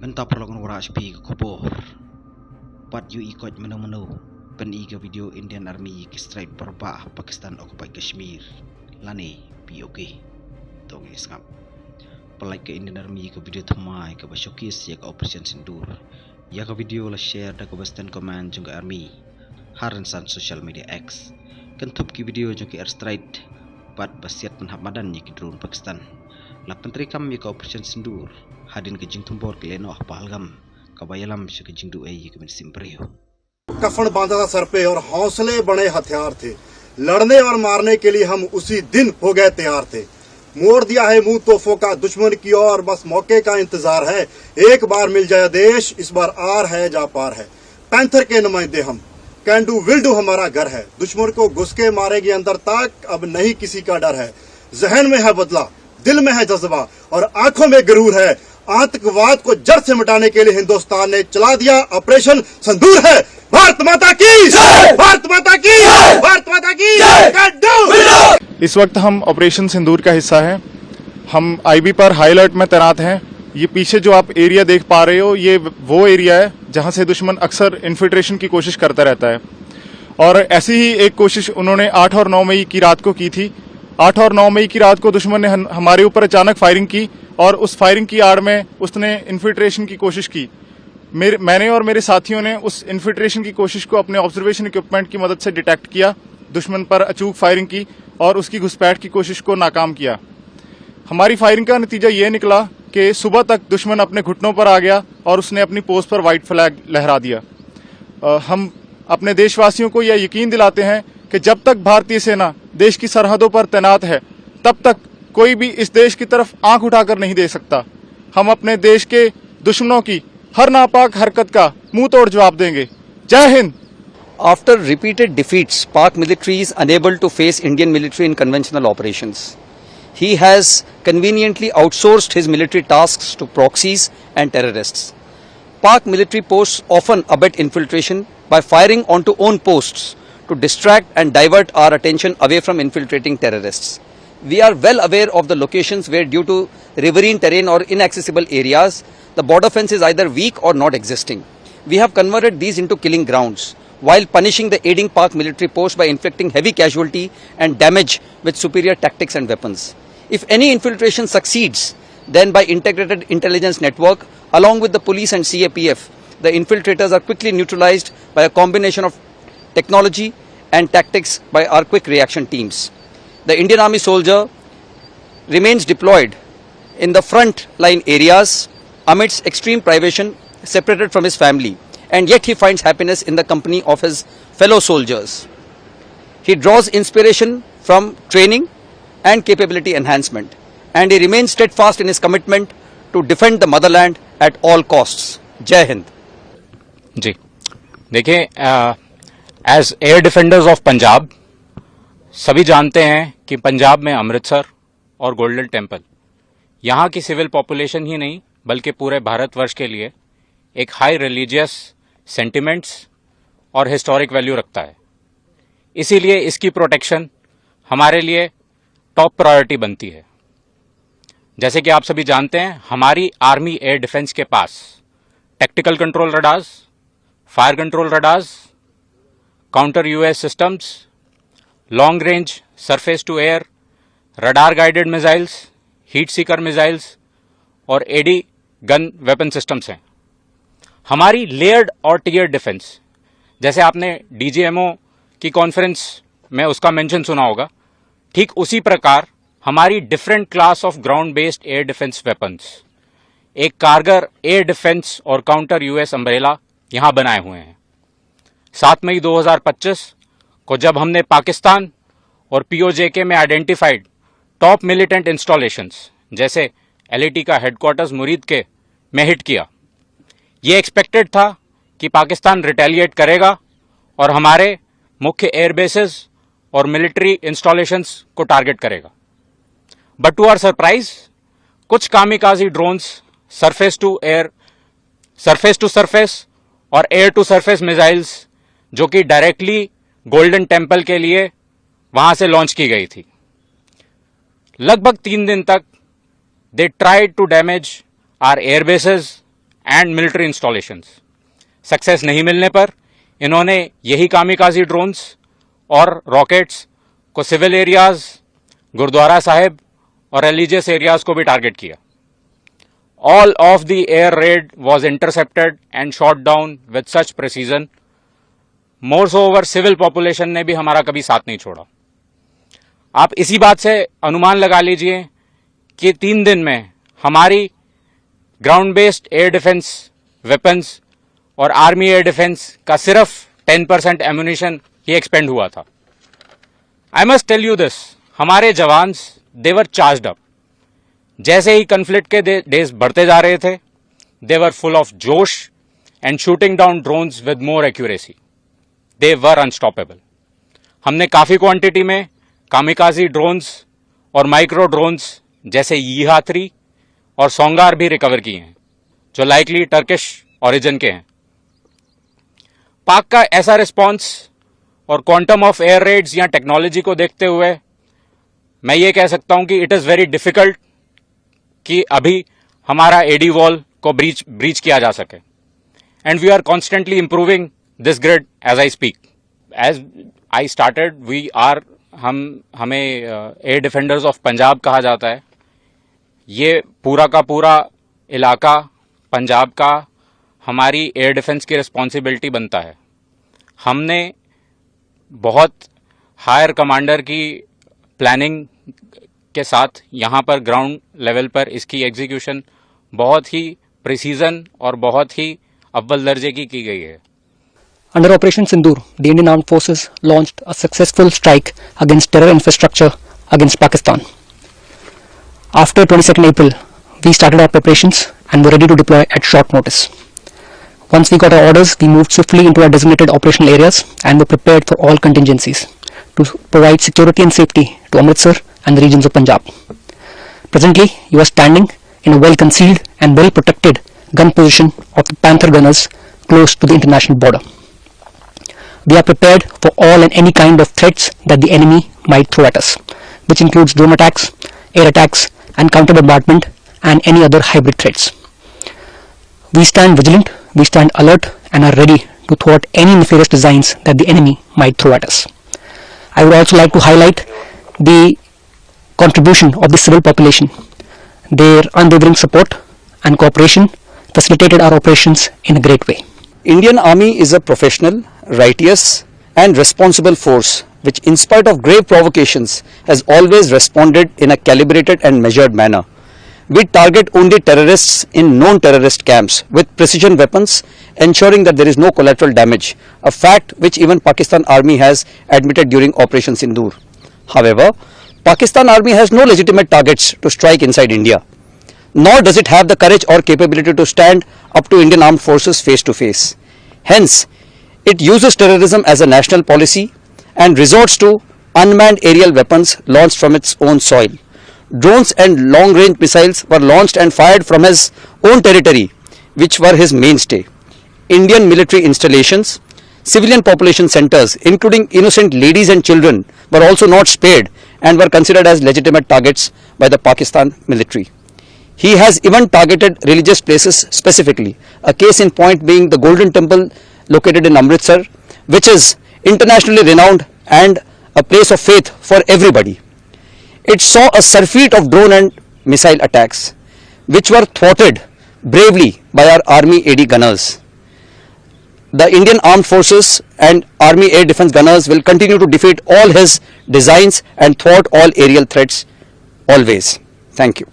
Benta perlakuan waraj pi kubur. Pat yu ikut menu-menu. Pen iga video Indian Army ki strike berbah Pakistan occupy Kashmir. Lani POK. Tong isngap. Pelai ke Indian Army ke video thamai ke basyokis ya ke Operation Sindur. Ya ke video la share da ke Western Command jung ke Army. Haran san social media X. Kentup ki video jung ke airstrike. Pat basiat penhamadan ya ki drone Pakistan. La pentri kam ya ke Operation Sindur. Hadin ke jing tumbor ke leno Pahalgam. Kabayalam से के जिंदू ए ये के में सिंपरियो कफन बांधा था sir पे और हौसले बड़े हथियार थे। लड़ने और मारने के लिए हम उसी दिन हो गए तैयार थे। मोड़ दिया है मुंह तोहफों का दुश्मन की ओर, बस मौके का इंतजार है। एक बार मिल जाए देश, इस बार आर है जा पार है। पैंथर के नुमाइंदे हम, कैन डू विल डू हमारा घर है। दुश्मन को घुस के मारेंगे अंदर तक, अब नहीं किसी का डर है। जहन में है बदला, दिल में है जज्बा और आंखों में गरूर है। आतंकवाद को जड़ से मिटाने के लिए हिंदुस्तान ने चला दिया ऑपरेशन संदूर है। भारत माता की जय, भारत माता की जय, भारत माता की जय। इस वक्त हम ऑपरेशन सिंदूर का हिस्सा हैं। हम आईबी पर हाई अलर्ट में तैनात हैं। ये पीछे जो आप एरिया देख पा रहे हो, ये वो एरिया है जहां से दुश्मन अक्सर इन्फिल्ट्रेशन की कोशिश करता रहता है। और ऐसी ही एक कोशिश उन्होंने 8 और 9 मई की रात को की थी। 8 और 9 मई की रात को दुश्मन ने हमारे ऊपर अचानक फायरिंग की और उस फायरिंग की आड़ में उसने इन्फिल्ट्रेशन की कोशिश की। मैंने और मेरे साथियों ने उस इन्फिल्ट्रेशन की कोशिश को अपने ऑब्जर्वेशन इक्विपमेंट की मदद से डिटेक्ट किया, दुश्मन पर अचूक फायरिंग की और उसकी घुसपैठ की कोशिश को नाकाम किया। हमारी फायरिंग का नतीजा ये निकला कि सुबह तक दुश्मन अपने घुटनों पर आ गया और उसने अपनी पोस्ट पर व्हाइट फ्लैग लहरा दिया। हम अपने देशवासियों को यह यकीन दिलाते हैं कि जब तक भारतीय सेना देश की सरहदों पर तैनात है, तब तक कोई भी इस देश की तरफ आंख उठाकर नहीं देख सकता। हम अपने देश के दुश्मनों की हर नापाक हरकत का मुंह तोड़ जवाब देंगे। जय Hind. After repeated defeats, Pak military is unable to face Indian military in conventional operations. He has conveniently outsourced his military tasks to proxies and terrorists. Pak military posts often abet infiltration by firing onto own posts to distract and divert our attention away from infiltrating terrorists. We are well aware of the locations where, due to riverine terrain or inaccessible areas, the border fence is either weak or not existing. We have converted these into killing grounds, while punishing the aiding Pak military post by inflicting heavy casualty and damage with superior tactics and weapons. If any infiltration succeeds, then by integrated intelligence network, along with the police and CAPF, the infiltrators are quickly neutralized by a combination of technology and tactics by our quick reaction teams. The Indian Army soldier remains deployed in the front line areas amidst extreme privation, separated from his family, and yet he finds happiness in the company of his fellow soldiers. He draws inspiration from training and capability enhancement, and he remains steadfast in his commitment to defend the motherland at all costs. Jai Hind. जी देखिए, as air defenders of Punjab सभी जानते हैं कि पंजाब में अमृतसर और golden temple यहाँ की सिविल पॉपुलेशन ही नहीं बल्कि पूरे भारतवर्ष के लिए एक हाई रिलीजियस सेंटिमेंट्स और हिस्टोरिक वैल्यू रखता है। इसीलिए इसकी प्रोटेक्शन हमारे लिए टॉप प्रायोरिटी बनती है। जैसे कि आप सभी जानते हैं, हमारी आर्मी एयर डिफेंस के पास tactical control radars, fire control radars, counter UAS systems, long range surface to air, radar guided missiles, heat seeker missiles और एडी गन वेपन सिस्टम्स हैं। हमारी लेयर्ड और टियर डिफेंस, जैसे आपने डीजीएमओ की conference में उसका मेंशन सुना होगा, ठीक उसी प्रकार हमारी different class of ground based air defence weapons, एक कारगर एयर डिफेंस और काउंटर यूएस अम्ब्रेला यहां बनाए हुए हैं। 7 मई 2025 को जब हमने पाकिस्तान और पीओजेके में आइडेंटिफाइड टॉप मिलिटेंट इंस्टॉलेशंस जैसे एलएटी का हेडक्वार्टर्स मुरीद के में हिट किया, ये एक्सपेक्टेड था कि पाकिस्तान रिटेलिएट करेगा और हमारे मुख्य एयरबेसेस और मिलिट्री इंस्टॉलेशंस को टारगेट करेगा। बट टू आवर सरप्राइज, कुछ kamikaze drones surface to surface और एयर टू सरफेस मिसाइल्स जो कि डायरेक्टली गोल्डन टेम्पल के लिए वहां से लॉन्च की गई थी, लगभग 3 दिन तक they tried to damage our air bases and military installations. Success नहीं मिलने पर इन्होंने यही कामिकाजी ड्रोन्स और रॉकेट्स को सिविल एरियाज, गुरुद्वारा साहिब और रिलीजियस एरियाज को भी टारगेट किया. All of the air raid was intercepted and shot down with such precision. Moreover, civil population ने भी हमारा कभी साथ नहीं छोड़ा. आप इसी बात से अनुमान लगा लीजिए कि 3 दिन में हमारी ground based air defence weapons और आर्मी एयर डिफेंस का सिर्फ 10% एम्यूनिशन ही एक्सपेंड हुआ था. I must tell you this, हमारे जवान्स देवर चार्ज्ड अप. जैसे ही कन्फ्लिक्ट के डेज बढ़ते जा रहे थे, दे वर फुल ऑफ जोश and shooting down drones with more accuracy. They were unstoppable. हमने काफी क्वांटिटी में कामिकाजी ड्रोन्स और माइक्रो ड्रोन्स जैसे यीहा 3 और सोंगार भी रिकवर किए हैं, जो लाइकली टर्किश ओरिजिन के हैं. पाक का ऐसा रिस्पॉन्स और क्वांटम ऑफ एयर रेड्स या टेक्नोलॉजी को देखते हुए मैं ये कह सकता हूं कि इट इज वेरी डिफिकल्ट कि अभी हमारा एडी वॉल को ब्रीच किया जा सके. And we are constantly improving this grid as I speak. As I started हमें एयर डिफेंडर्स ऑफ पंजाब कहा जाता है. ये पूरा का पूरा इलाका पंजाब का हमारी एयर डिफेंस की रिस्पॉन्सिबिलिटी बनता है. हमने बहुत हायर कमांडर की प्लानिंग के साथ यहाँ पर ग्राउंड लेवल पर इसकी एग्जीक्यूशन बहुत ही प्रिसीजन और बहुत ही अव्वल दर्जे की गई है. Under Operation Sindoor, the Indian Armed Forces launched a successful strike against terror infrastructure against Pakistan. After 22nd April, we started our preparations and were ready to deploy at short notice. Once we got our orders, we moved swiftly into our designated operational areas and were prepared for all contingencies to provide security and safety to Amritsar and the regions of Punjab. Presently, you are standing in a well-concealed and well-protected gun position of the Panther gunners close to the international border. We are prepared for all and any kind of threats that the enemy might throw at us, which includes drone attacks, air attacks, and counter-bombardment and any other hybrid threats. We stand vigilant, we stand alert, and are ready to thwart any nefarious designs that the enemy might throw at us. I would also like to highlight the contribution of the civil population. Their unwavering support and cooperation facilitated our operations in a great way. Indian Army is a professional, righteous and responsible force which, in spite of grave provocations, has always responded in a calibrated and measured manner. We target only terrorists in known terrorist camps with precision weapons, ensuring that there is no collateral damage, a fact which even Pakistan Army has admitted during Operation Sindoor. However, Pakistan Army has no legitimate targets to strike inside India, nor does it have the courage or capability to stand up to Indian armed forces face to face. Hence, it uses terrorism as a national policy and resorts to unmanned aerial weapons launched from its own soil. Drones and long-range missiles were launched and fired from his own territory, which were his mainstay. Indian military installations, civilian population centers, including innocent ladies and children, were also not spared and were considered as legitimate targets by the Pakistan military. He has even targeted religious places specifically, a case in point being the Golden Temple located in Amritsar, which is internationally renowned and a place of faith for everybody. It saw a surfeit of drone and missile attacks, which were thwarted bravely by our Army AD gunners. The Indian Armed Forces and Army Air Defence gunners will continue to defeat all his designs and thwart all aerial threats always. Thank you.